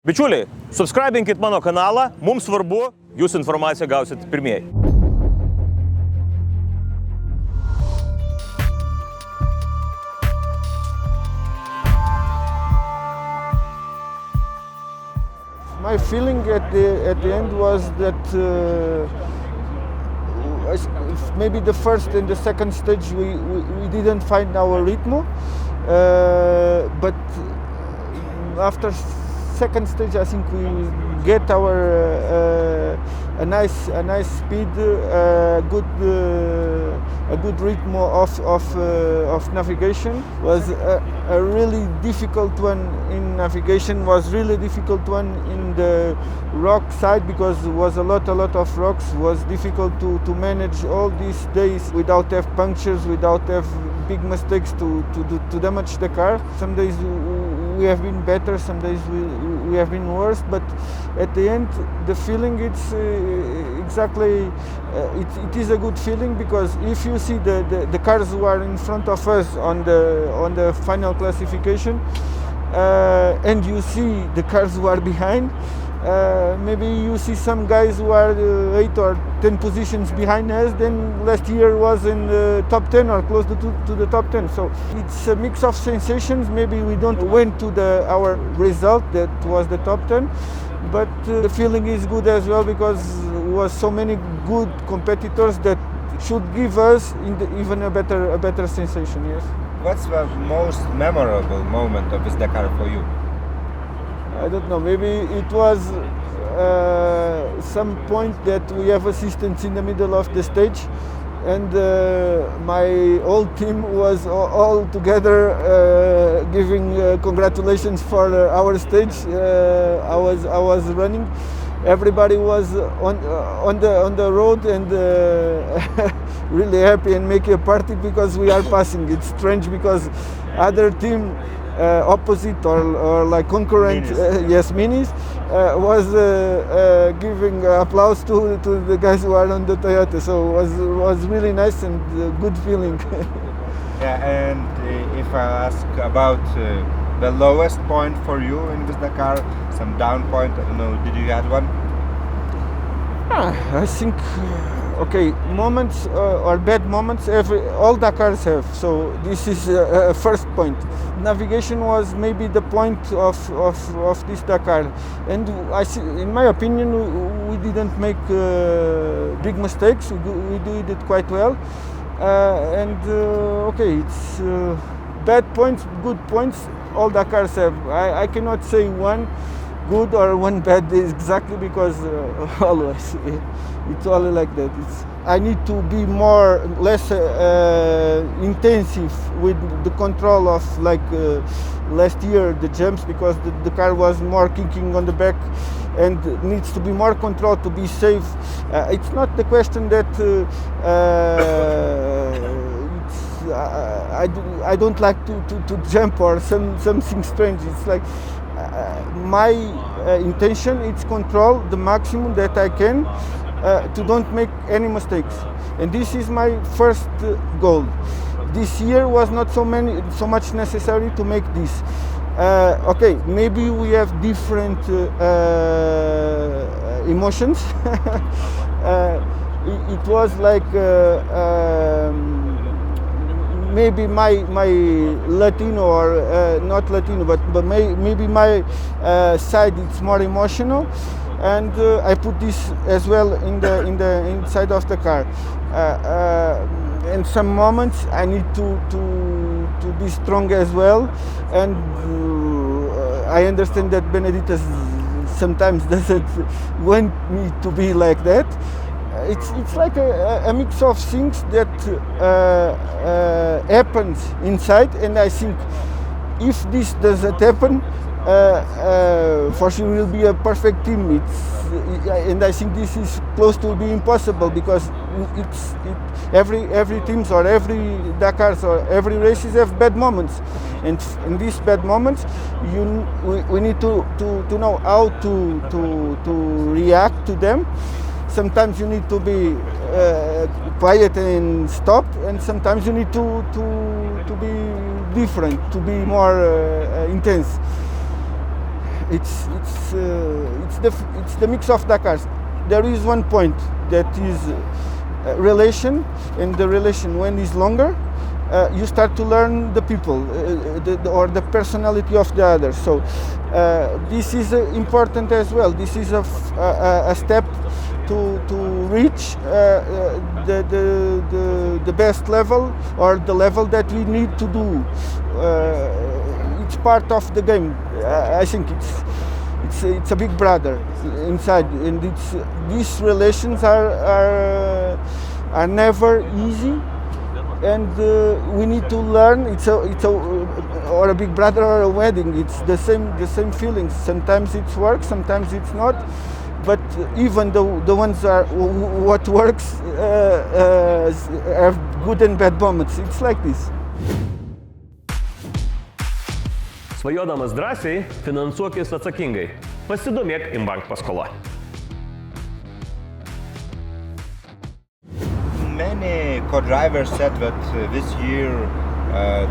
Bičiuliai, subscribinkit mano kanalą, mums svarbu, jūs informaciją gausit pirmieji. My feeling at the end was that maybe the first and the second stage we didn't find our rhythm, but after second stage I think we get our a nice speed, a good rhythm of navigation. Was a really difficult one in navigation. Was really difficult one in the rock side because it was a lot of rocks. Was difficult to manage all these days without have punctures, without have big mistakes to damage the car. Some days we have been better, some days we have been worse, but at the end the feeling it's exactly it is a good feeling, because if you see the cars who are in front of us on the final classification and you see the cars who are behind, maybe you see some guys who are 8 or 10 positions behind us, then last year was in the top 10 or close to the top 10. So it's a mix of sensations. Maybe we don't went to our result that was the top 10, but the feeling is good as well, because there was so many good competitors that should give us even a better sensation. Yes. What's the most memorable moment of this Dakar for you? I don't know, maybe it was some point that we have assistants in the middle of the stage, and my whole team was all together giving congratulations for our stage. I was running. Everybody was on the road and really happy and making a party because we are passing. It's strange because other team opposite or like concurrent, minis, was giving applause to the guys who are on the Toyota. So it was really nice and good feeling. Yeah, and if I ask about the lowest point for you in this Dakar, some down point, I don't know, did you have one? I think, okay, moments or bad moments, all Dakars have. So this is a first point. Navigation was maybe the point of this Dakar, and I see, in my opinion, we didn't make big mistakes. We did it quite well, okay, it's bad points, good points. All Dakars have. I cannot say one good or one bad exactly, because always it's only like that. I need to be less intensive with the control of last year the jumps, because the car was more kicking on the back and needs to be more control to be safe. It's not the question that I don't like to jump or something strange. It's like my intention is control the maximum that I can to don't make any mistakes, and this is my first goal. This year was not so much necessary to make this. Okay, maybe we have different emotions. It was like maybe my Latino or not Latino, but maybe my side it's more emotional, and I put this as well in the inside of the car. In some moments I need to be strong as well, and I understand that Benediktas sometimes doesn't want me to be like that. It's like a mix of things that happens inside, and I think if this doesn't happen, for sure will be a perfect team. And I think this is close to be impossible, because every teams or every Dakars or every races have bad moments, and in these bad moments we need to know how to react to them. Sometimes you need to be quiet and stop, and sometimes you need to be different, to be more intense. it's the mix of Dakars. There is one point that is relation, and the relation when is longer, you start to learn the people or the personality of the other. So this is important as well. This is a step to reach the best level, or the level that we need to do. It's part of the game. I think it's a big brother inside, and these relations are never easy, and we need to learn. Or a big brother or a wedding. It's the same feelings. Sometimes it works, sometimes it's not. But even the ones what works have good and bad moments. It's like this. Svajodamas drąsiai, finansuokis atsakingai. Pasidomėk Inbank paskola. Many co-drivers said that this year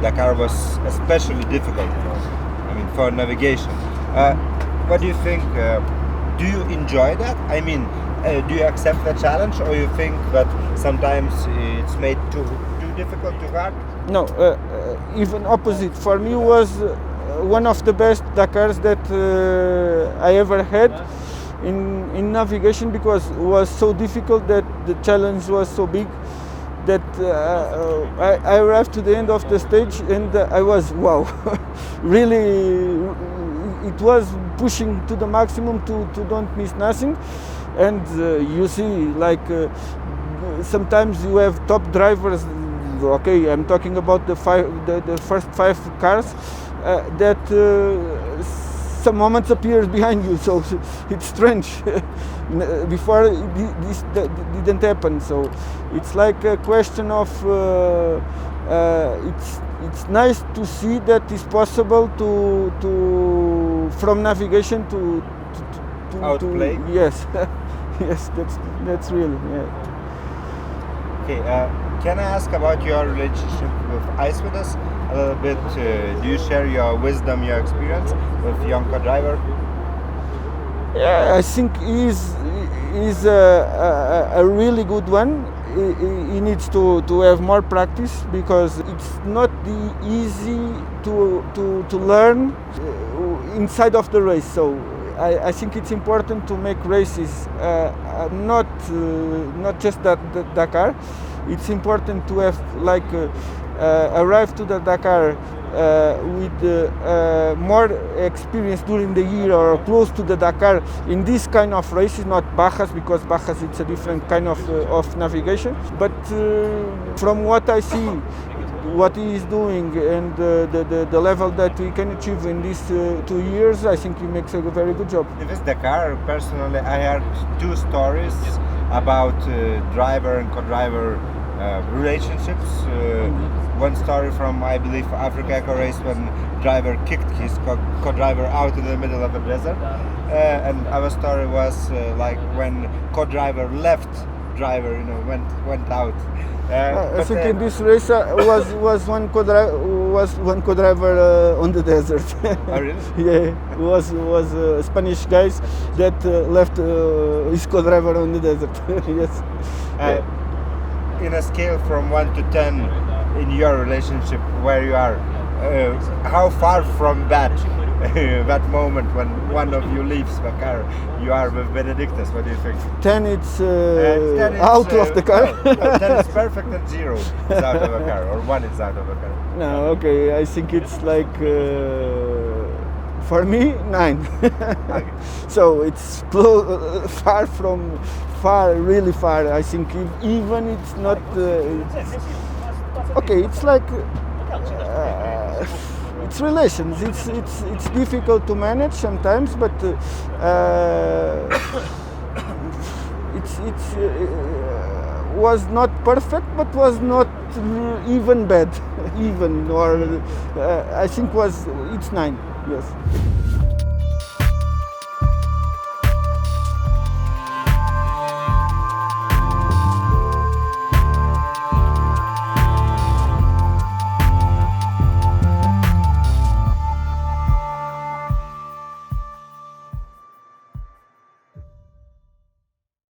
Dakar was especially difficult for navigation. What do you think? Do you enjoy that? I mean, do you accept the challenge, or you think that sometimes it's made too difficult, too hard? No, even opposite. For me, was one of the best Dakars that I ever had in navigation, because it was so difficult that the challenge was so big that I arrived to the end of the stage and I was, wow, really, it was pushing to the maximum to don't miss nothing. And you see, like, sometimes you have top drivers, okay, I'm talking about the first 5 cars, that some moments appears behind you, so it's strange. Before this didn't happen, so it's like a question of it's nice to see that it's possible to from navigation to outplay. Yes. Yes, that's really, yeah. Okay, can I ask about your relationship with ice with us a little bit? Do you share your wisdom, your experience with young co-driver? Yeah, I think he's a really good one. He needs to have more practice, because it's not easy to learn inside of the race. So I think it's important to make races not just the Dakar. It's important to have arrive to the Dakar with more experience during the year, or close to the Dakar in this kind of races, not Bajas, because Bajas it's a different kind of navigation. But from what I see, what he is doing, and the level that we can achieve in these 2 years, I think he makes a very good job. In this Dakar, personally, I heard 2 stories about driver and co-driver relationships. One story from, I believe, Africa Eco Race, when driver kicked his co-driver out in the middle of the desert, and other story was like when co-driver left driver, went out. I think in this race was one co-driver on the desert. Oh, really? Yeah, it was Spanish guys that left his co-driver on the desert. Yes. In a scale from 1 to 10 in your relationship, where you are, how far from that that moment when one of you leaves the car you are with Benediktas? What do you think? 10 it's out of the car. No, 10 is perfect, and 0 is out of the car, or 1 is out of the car. No, okay, I think it's like for me 9. Okay. So it's really far. I think even it's not. Okay, it's like it's relations. It's difficult to manage sometimes, but it's was not perfect, but was not even bad. Even, or I think it's 9. Yes.